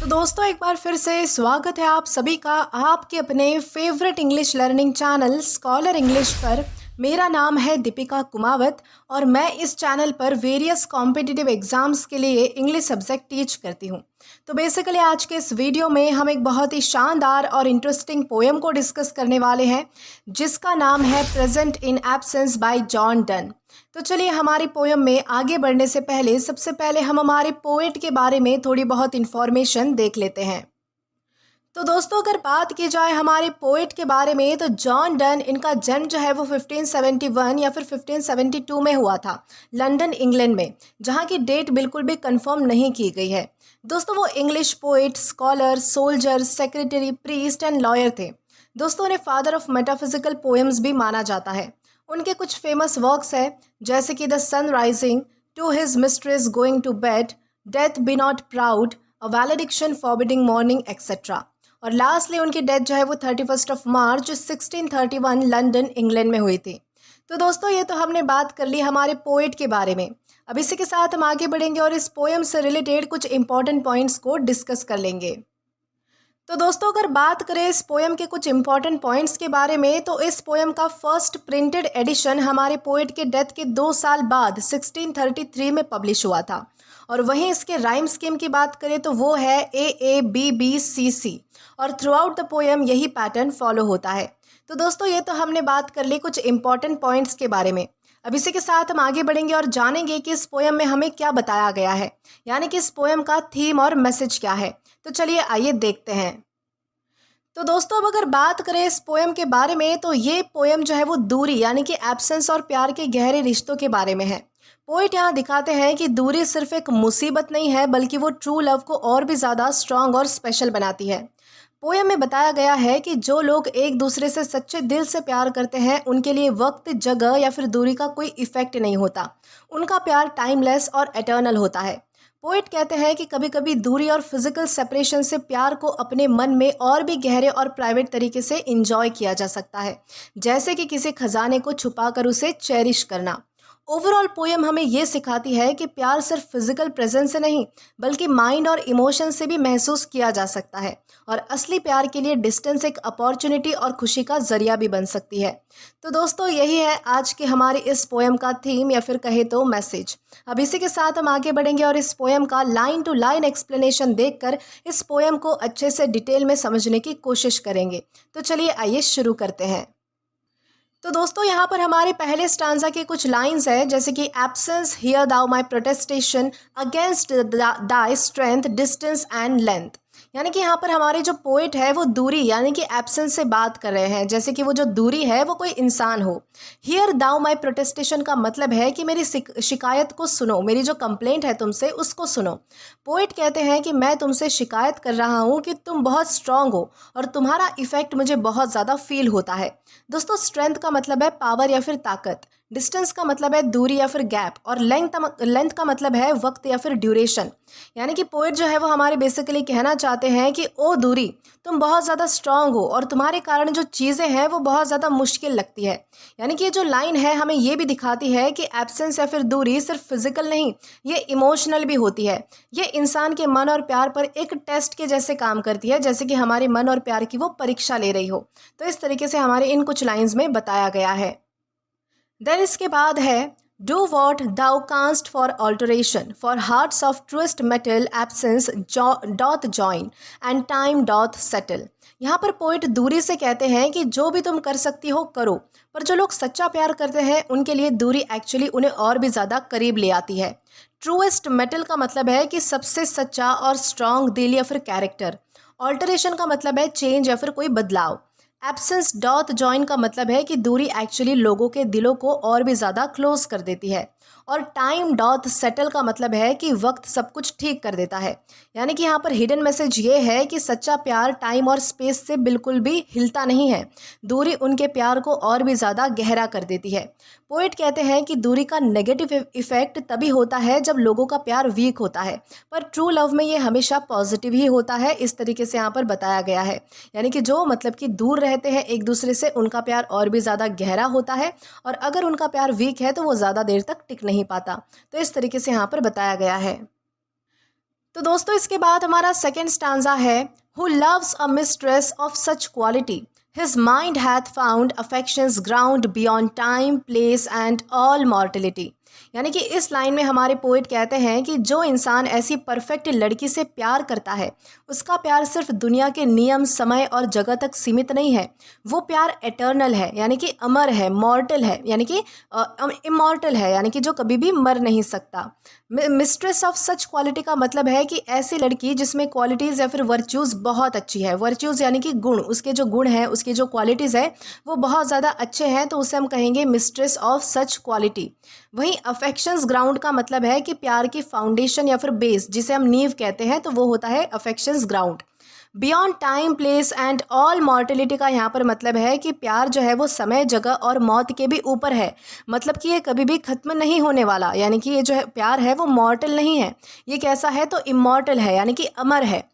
तो दोस्तों एक बार फिर से स्वागत है आप सभी का आपके अपने favourite English learning channel scholar English पर। मेरा नाम है दीपिका कुमावत और मैं इस चैनल पर वेरियस कॉम्पिटिटिव एग्जाम्स के लिए इंग्लिश सब्जेक्ट टीच करती हूँ। तो बेसिकली आज के इस वीडियो में हम एक बहुत ही शानदार और इंटरेस्टिंग पोएम को डिस्कस करने वाले हैं जिसका नाम है present in absence bye John Donne. तो चलिए हमारी पोयम में आगे बढ़ने से पहले सबसे पहले हम हमारे पोएट के बारे में थोड़ी बहुत इन्फॉर्मेशन देख लेते हैं। तो दोस्तों अगर बात की जाए हमारे पोएट के बारे में तो जॉन डन इनका जन्म जो है वो 1571 या फिर 1572 में हुआ था लंदन इंग्लैंड में, जहाँ की डेट बिल्कुल भी कंफर्म नहीं की गई है। दोस्तों वो English poet, scholar, soldier, secretary, priest and lawyer थे। दोस्तों उन्हें फादर ऑफ मेटाफिजिकल पोएम्स भी माना जाता है। उनके कुछ फेमस वर्क्स हैं जैसे कि the sun rising, to his mistress going to bed, death be not proud, a valediction forbidding mourning etcetera. और लास्टली उनकी डेथ जो है वो 31 मार्च 1631 लंदन इंग्लैंड में हुई थी। तो दोस्तों ये तो हमने बात कर ली हमारे पोएट के बारे में। अब इसी के साथ हम आगे बढ़ेंगे और इस पोएम से रिलेटेड कुछ इंपॉर्टेंट पॉइंट्स को डिस्कस कर लेंगे। तो दोस्तों अगर बात करें इस पोएम के कुछ इंपॉर्टेंट पॉइंट्स के बारे में तो इस पोएम का फर्स्ट प्रिंटेड एडिशन हमारे पोएट के डेथ के 2 साल बाद 1633 में पब्लिश हुआ था। और वहीं इसके राइम स्कीम की बात करें तो वो है AABBCC और थ्रू आउट द पोएम यही पैटर्न फॉलो होता है। तो दोस्तों ये तो हमने बात कर ली कुछ इंपॉर्टेंट पॉइंट्स के बारे में। अब इसी के साथ हम आगे बढ़ेंगे और जानेंगे कि इस पोएम में हमें क्या बताया गया है, यानी कि इस पोएम का थीम और मैसेज क्या है। तो चलिए आइए देखते हैं। तो दोस्तों अब अगर बात करें इस पोएम के बारे में तो ये पोएम जो है वो दूरी यानी कि एब्सेंस और प्यार के गहरे रिश्तों के बारे में है। पोएट यहाँ दिखाते हैं कि दूरी सिर्फ एक मुसीबत नहीं है बल्कि वो ट्रू लव को और भी ज़्यादा स्ट्रांग और स्पेशल बनाती है। पोएम में बताया गया है कि जो लोग एक दूसरे से सच्चे दिल से प्यार करते हैं उनके लिए वक्त, जगह या फिर दूरी का कोई इफेक्ट नहीं होता। उनका प्यार टाइमलेस और एटर्नल होता है। पोएट कहते हैं कि कभी कभी दूरी और फिजिकल सेपरेशन से प्यार को अपने मन में और भी गहरे और प्राइवेट तरीके से इंजॉय किया जा सकता है, जैसे कि किसी खजाने को छुपाकर उसे चेरिश करना। ओवरऑल पोएम हमें ये सिखाती है कि प्यार सिर्फ फिजिकल प्रेजेंस से नहीं बल्कि माइंड और इमोशन से भी महसूस किया जा सकता है और असली प्यार के लिए डिस्टेंस एक अपॉर्चुनिटी और खुशी का जरिया भी बन सकती है। तो दोस्तों यही है आज के हमारे इस पोएम का थीम या फिर कहे तो मैसेज। अब इसी के साथ हम आगे बढ़ेंगे और इस पोएम का लाइन टू लाइन एक्सप्लेनेशन देखकर इस पोएम को अच्छे से डिटेल में समझने की कोशिश करेंगे। तो चलिए आइए शुरू करते हैं। तो दोस्तों यहाँ पर हमारे पहले स्टांजा के कुछ लाइंस है जैसे कि absence hear thou my protestation against thy strength distance and length, यानी कि यहाँ पर हमारे जो पोएट है वो दूरी यानी कि एब्सेंस से बात कर रहे हैं, जैसे कि वो जो दूरी है वो कोई इंसान हो। हियर दाउ माई प्रोटेस्टेशन का मतलब है कि मेरी शिकायत को सुनो, मेरी जो कंप्लेंट है तुमसे उसको सुनो। पोएट कहते हैं कि मैं तुमसे शिकायत कर रहा हूँ कि तुम बहुत स्ट्रांग हो और तुम्हारा इफेक्ट मुझे बहुत ज़्यादा फील होता है। दोस्तों स्ट्रेंथ का मतलब है पावर या फिर ताकत, डिस्टेंस का मतलब है दूरी या फिर गैप और लेंथ का मतलब है वक्त या फिर ड्यूरेशन। यानी कि पोएट जो है वो हमारे बेसिकली कहना चाहते हैं कि ओ दूरी, तुम बहुत ज़्यादा स्ट्रांग हो और तुम्हारे कारण जो चीज़ें हैं वो बहुत ज़्यादा मुश्किल लगती है। यानी कि ये जो लाइन है हमें ये भी दिखाती है कि एब्सेंस या फिर दूरी सिर्फ फिजिकल नहीं, ये इमोशनल भी होती है। ये इंसान के मन और प्यार पर एक टेस्ट के जैसे काम करती है, जैसे कि हमारे मन और प्यार की वो परीक्षा ले रही हो। तो इस तरीके से हमारे इन कुछ लाइंस में बताया गया है। देन इसके बाद है do what thou canst for alteration for hearts of truest metal absence doth join and time doth settle. यहाँ पर पोइट दूरी से कहते हैं कि जो भी तुम कर सकती हो करो, पर जो लोग सच्चा प्यार करते हैं उनके लिए दूरी एक्चुअली उन्हें और भी ज़्यादा करीब ले आती है। ट्रूएस्ट मेटल का मतलब है कि सबसे सच्चा और स्ट्रॉन्ग दिल या फिर कैरेक्टर। ऑल्टरेशन का मतलब है चेंज या फिर कोई बदलाव। एब्सेंस डॉट जॉइन का मतलब है कि दूरी एक्चुअली लोगों के दिलों को और भी ज़्यादा क्लोज कर देती है। और टाइम डॉट सेटल का मतलब है कि वक्त सब कुछ ठीक कर देता है। यानी कि यहाँ पर हिडन मैसेज ये है कि सच्चा प्यार टाइम और स्पेस से बिल्कुल भी हिलता नहीं है, दूरी उनके प्यार को और भी ज़्यादा गहरा कर देती है। पोएट कहते हैं कि दूरी का नेगेटिव इफेक्ट तभी होता है जब लोगों का प्यार वीक होता है, पर ट्रू लव में ये हमेशा पॉजिटिव ही होता है। इस तरीके से यहाँ पर बताया गया है। यानी कि जो मतलब कि दूर रहते हैं एक दूसरे से उनका प्यार और भी ज़्यादा गहरा होता है और अगर उनका प्यार वीक है तो वो ज़्यादा देर तक टिक नहीं पाता। तो इस तरीके से यहाँ पर बताया गया है। तो दोस्तों इसके बाद हमारा सेकंड स्टांजा है, who loves a mistress of such quality his mind hath found affections ground beyond time place and all mortality. यानी कि इस लाइन में हमारे पोइट कहते हैं कि जो इंसान ऐसी परफेक्ट लड़की से प्यार करता है उसका प्यार सिर्फ दुनिया के नियम समय और जगह तक सीमित नहीं है, वो प्यार एटर्नल है यानी कि अमर है, मॉर्टल है यानी कि इमॉर्टल है यानी कि जो कभी भी मर नहीं सकता। मिस्ट्रेस ऑफ सच क्वालिटी का मतलब है कि ऐसी लड़की जिसमें क्वालिटीज़ या फिर वर्च्यूज़ बहुत अच्छी है। वर्च्यूज़ यानी कि गुण, उसके जो गुण हैं, उसकी जो क्वालिटीज़ है वो बहुत ज़्यादा अच्छे हैं, तो उसे हम कहेंगे मिस्ट्रेस ऑफ सच क्वालिटी। वहीं अफेक्शंस ग्राउंड का मतलब है कि प्यार की फाउंडेशन या फिर बेस, जिसे हम नींव कहते हैं, तो वो होता है affections ground. Beyond time place and all mortality का यहाँ पर मतलब है कि प्यार जो है वो समय जगह और मौत के भी ऊपर है, मतलब कि ये कभी भी ख़त्म नहीं होने वाला, यानी कि ये जो है प्यार है वो मॉर्टल नहीं है, ये कैसा है तो इमॉर्टल है यानी कि अमर है।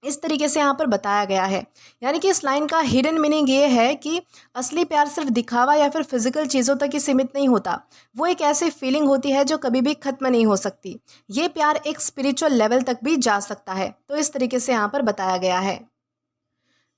इस तरीके से यहाँ पर बताया गया है। यानी कि इस लाइन का हिडन मीनिंग ये है कि असली प्यार सिर्फ दिखावा या फिर फिजिकल चीज़ों तक ही सीमित नहीं होता, वो एक ऐसी फीलिंग होती है जो कभी भी ख़त्म नहीं हो सकती। ये प्यार एक स्पिरिचुअल लेवल तक भी जा सकता है, तो इस तरीके से यहाँ पर बताया गया है।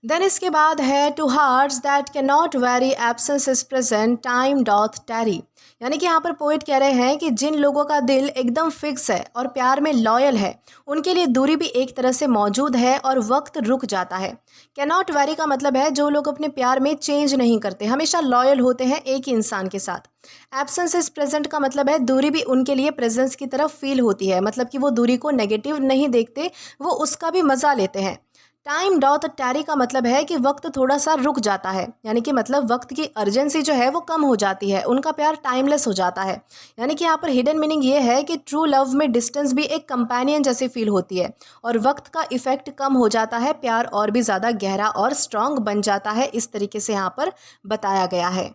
देन इसके बाद है, two hearts that can not vary absence is present time doth tarry. यानी कि यहाँ पर पोइट कह रहे हैं कि जिन लोगों का दिल एकदम फिक्स है और प्यार में लॉयल है, उनके लिए दूरी भी एक तरह से मौजूद है और वक्त रुक जाता है। कैन नॉट वेरी का मतलब है जो लोग अपने प्यार में चेंज नहीं करते, हमेशा लॉयल होते हैं एक ही इंसान के साथ। एब्सेंस इज प्रेजेंट का मतलब है दूरी भी उनके लिए प्रेजेंस की तरफ फील होती है, मतलब कि वो दूरी को नेगेटिव नहीं देखते, वो उसका भी मज़ा लेते हैं। टाइम डॉथ टैरी का मतलब है कि वक्त थोड़ा सा रुक जाता है, यानी कि मतलब वक्त की अर्जेंसी जो है वो कम हो जाती है, उनका प्यार टाइमलेस हो जाता है। यानी कि यहाँ पर हिडन मीनिंग ये है कि ट्रू लव में डिस्टेंस भी एक कंपेनियन जैसी फील होती है और वक्त का इफेक्ट कम हो जाता है, प्यार और भी ज़्यादा गहरा और स्ट्रॉन्ग बन जाता है। इस तरीके से यहाँ पर बताया गया है।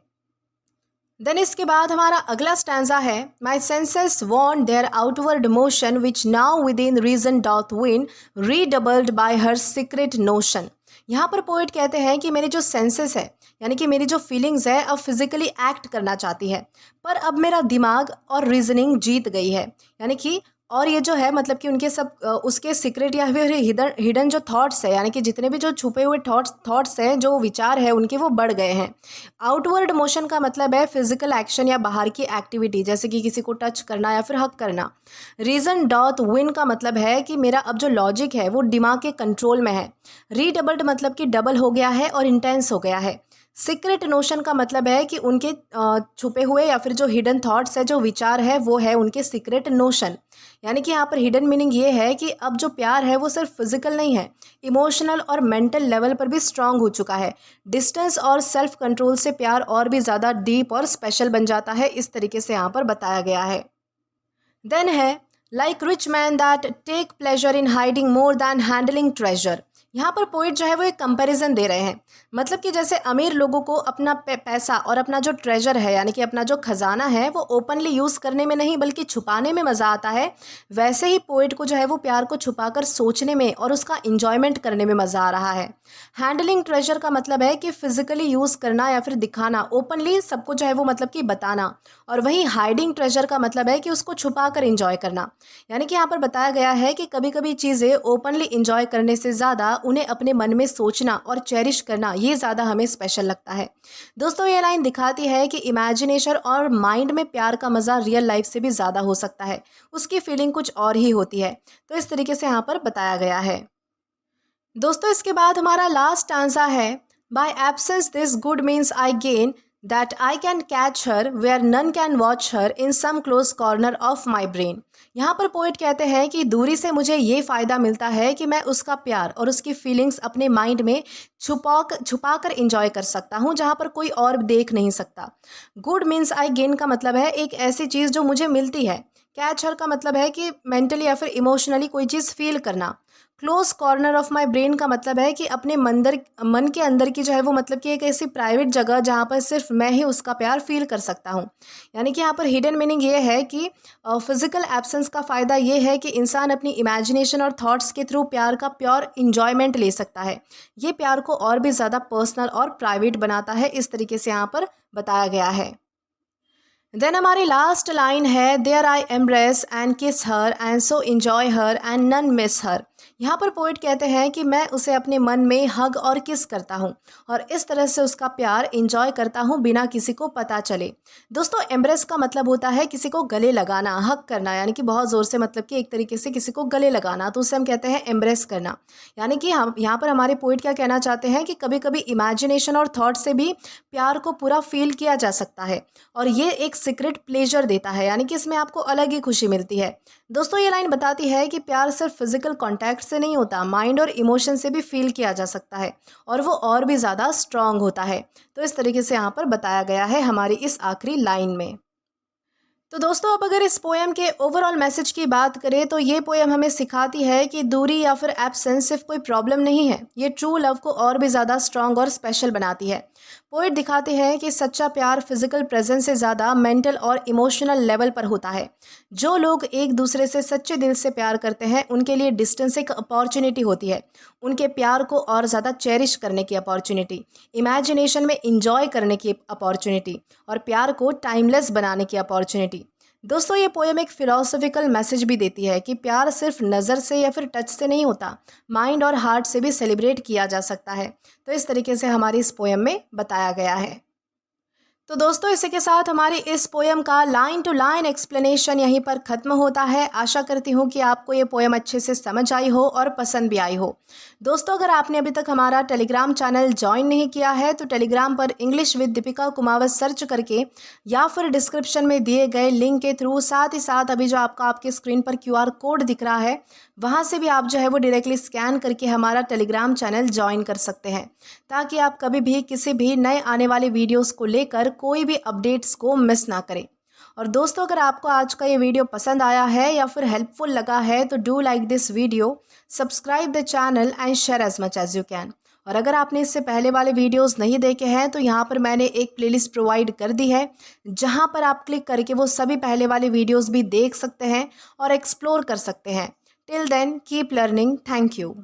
देन इसके बाद हमारा अगला स्टैंजा है, my senses want their outward motion which now within reason doth win redoubled by her secret notion. यहाँ पर पोइट कहते हैं कि मेरे जो सेंसेस है यानी कि मेरी जो फीलिंग्स है अब फिजिकली एक्ट करना चाहती है, पर अब मेरा दिमाग और रीजनिंग जीत गई है। यानी कि और ये जो है मतलब कि उनके सब उसके सीक्रेट या फिर हिडन जो थॉट्स है, यानी कि जितने भी जो छुपे हुए थॉट्स हैं, जो विचार है उनके, वो बढ़ गए हैं। आउटवर्ड मोशन का मतलब है फिजिकल एक्शन या बाहर की एक्टिविटी, जैसे कि किसी को टच करना या फिर हक करना। रीजन डॉट विन का मतलब है कि मेरा अब जो लॉजिक है वो दिमाग के कंट्रोल में है। रीडबल्ड मतलब कि डबल हो गया है और इंटेंस हो गया है। सीक्रेट नोशन का मतलब है कि उनके छुपे हुए या फिर जो हिडन थॉट्स है, जो विचार है, वो है उनके सीक्रेट नोशन। यानी कि यहाँ पर हिडन मीनिंग ये है कि अब जो प्यार है वो सिर्फ फिजिकल नहीं है, इमोशनल और मेंटल लेवल पर भी स्ट्रांग हो चुका है। डिस्टेंस और सेल्फ कंट्रोल से प्यार और भी ज़्यादा डीप और स्पेशल बन जाता है। इस तरीके से यहाँ पर बताया गया है। देन है, like rich man that take pleasure in hiding more than handling treasure. यहाँ पर पोइट जो है वो एक कंपैरिजन दे रहे हैं, मतलब कि जैसे अमीर लोगों को अपना पैसा और अपना जो ट्रेजर है यानी कि अपना जो खजाना है वो ओपनली यूज़ करने में नहीं बल्कि छुपाने में मज़ा आता है, वैसे ही पोइट को जो है वो प्यार को छुपाकर सोचने में और उसका इंजॉयमेंट करने में मज़ा आ रहा है। हैंडलिंग ट्रेजर का मतलब है कि फिजिकली यूज़ करना या फिर दिखाना, ओपनली सबको जो है वो मतलब कि बताना, और वहीं हाइडिंग ट्रेजर का मतलब है कि उसको छुपा कर इंजॉय करना। यानी कि यहाँ पर बताया गया है कि कभी कभी चीज़ें ओपनली इंजॉय करने से ज़्यादा उन्हें अपने मन में सोचना और चेरिश करना, ये ज़्यादा हमें स्पेशल लगता है। दोस्तों ये लाइन दिखाती है कि इमेजिनेशन और माइंड में प्यार का मज़ा रियल लाइफ से भी ज़्यादा हो सकता है, उसकी फीलिंग कुछ और ही होती है। तो इस तरीके से यहाँ पर बताया गया है। दोस्तों इसके बाद हमारा लास्ट आंसर है, by absence this good means I gain that I can catch her where none can watch her in some close corner of my brain. यहाँ पर पोइट कहते हैं कि दूरी से मुझे ये फ़ायदा मिलता है कि मैं उसका प्यार और उसकी फीलिंग्स अपने माइंड में छुपा कर इंजॉय कर सकता हूँ, जहाँ पर कोई और देख नहीं सकता। गुड मीन्स आई गेन का मतलब है एक ऐसी चीज़ जो मुझे मिलती है। कैच हर का मतलब है कि मेंटली या फिर इमोशनली कोई चीज़ फील करना। Close corner of my brain का मतलब है कि अपने मन के अंदर की जो है वो मतलब कि एक ऐसी प्राइवेट जगह जहाँ पर सिर्फ मैं ही उसका प्यार फील कर सकता हूँ। यानी कि यहाँ पर हिडन मीनिंग ये है कि फिजिकल एब्सेंस का फ़ायदा ये है कि इंसान अपनी इमेजिनेशन और थॉट्स के थ्रू प्यार का प्योर इंजॉयमेंट ले सकता है। ये प्यार को और भी ज़्यादा पर्सनल और प्राइवेट बनाता है। इस तरीके से यहाँ पर बताया गया है। देन हमारी लास्ट लाइन है, there I embrace and kiss her and so enjoy her and none miss her. यहाँ पर पोइट कहते हैं कि मैं उसे अपने मन में हग और किस करता हूँ और इस तरह से उसका प्यार इंजॉय करता हूँ बिना किसी को पता चले। दोस्तों, एम्ब्रेस का मतलब होता है किसी को गले लगाना, हग करना, यानी कि बहुत ज़ोर से, मतलब कि एक तरीके से किसी को गले लगाना, तो उसे हम कहते हैं एम्ब्रेस करना। यानी कि हम यहाँ पर हमारे पोइट क्या कहना चाहते हैं कि कभी कभी इमेजिनेशन और थॉट से भी प्यार को पूरा फील किया जा सकता है और ये एक सीक्रेट प्लेजर देता है, यानी कि इसमें आपको अलग ही खुशी मिलती है। दोस्तों, ये लाइन बताती है कि प्यार सिर्फ फिजिकल कांटेक्ट से नहीं होता, माइंड और इमोशन से भी फील किया जा सकता है और वो और भी ज़्यादा स्ट्रांग होता है। तो इस तरीके से यहाँ पर बताया गया है हमारी इस आखिरी लाइन में। तो दोस्तों, अब अगर इस पोएम के ओवरऑल मैसेज की बात करें तो ये पोएम हमें सिखाती है कि दूरी या फिर एब्सेंस सिर्फ कोई प्रॉब्लम नहीं है, ये ट्रू लव को और भी ज़्यादा स्ट्रांग और स्पेशल बनाती है। पोएट दिखाते हैं कि सच्चा प्यार फिजिकल प्रेजेंस से ज़्यादा मेंटल और इमोशनल लेवल पर होता है। जो लोग एक दूसरे से सच्चे दिल से प्यार करते हैं उनके लिए डिस्टेंस एक अपॉर्चुनिटी होती है, उनके प्यार को और ज़्यादा चेरिश करने की अपॉर्चुनिटी, इमेजिनेशन में इंजॉय करने की अपॉर्चुनिटी और प्यार को टाइमलेस बनाने की अपॉर्चुनिटी। दोस्तों, ये पोएम एक फिलोसॉफिकल मैसेज भी देती है कि प्यार सिर्फ नज़र से या फिर टच से नहीं होता, माइंड और हार्ट से भी सेलिब्रेट किया जा सकता है। तो इस तरीके से हमारी इस पोएम में बताया गया है। तो दोस्तों, इसी के साथ हमारी इस पोएम का लाइन टू लाइन एक्सप्लेनेशन यहीं पर ख़त्म होता है। आशा करती हूँ कि आपको ये पोएम अच्छे से समझ आई हो और पसंद भी आई हो। दोस्तों, अगर आपने अभी तक हमारा टेलीग्राम चैनल ज्वाइन नहीं किया है तो टेलीग्राम पर English with Deepika Kumawat search करके या फिर डिस्क्रिप्शन में दिए गए लिंक के थ्रू, साथ ही साथ अभी जो आपके स्क्रीन पर QR कोड दिख रहा है वहाँ से भी आप जो है वो डायरेक्टली स्कैन करके हमारा टेलीग्राम चैनल ज्वाइन कर सकते हैं, ताकि आप कभी भी किसी भी नए आने वाले वीडियोस को लेकर कोई भी अपडेट्स को मिस ना करें। और दोस्तों, अगर आपको आज का ये वीडियो पसंद आया है या फिर हेल्पफुल लगा है तो do like this video, subscribe the channel and share as much as you can. और अगर आपने इससे पहले वाले वीडियोस नहीं देखे हैं तो यहाँ पर मैंने एक प्लेलिस्ट प्रोवाइड कर दी है, जहाँ पर आप क्लिक करके वो सभी पहले वाले वीडियोस भी देख सकते हैं और एक्सप्लोर कर सकते हैं। Till then keep learning. Thank you.